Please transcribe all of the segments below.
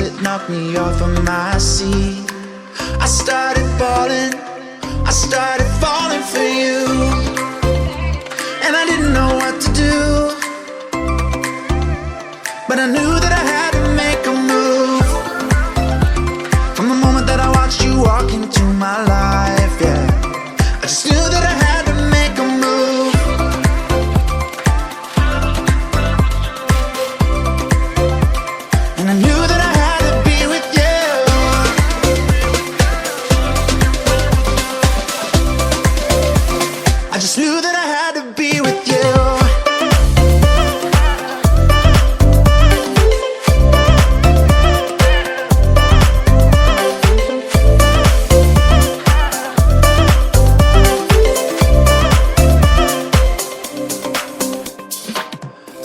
that knocked me off of my seat. I started falling for you, and I didn't know what to do, but I knew that I had to make a move. From the moment that I watched you walk into my life, yeah, I just knew that I had to make a move. And I knew that I had to be with you. I just knew that I had to be with you.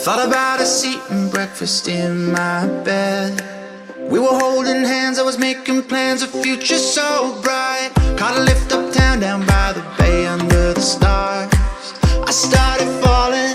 Thought about us eating breakfast in my bed. We were holding hands, I was making plans, a future so bright. Caught a lift uptown, down by the bay under the stars. I started falling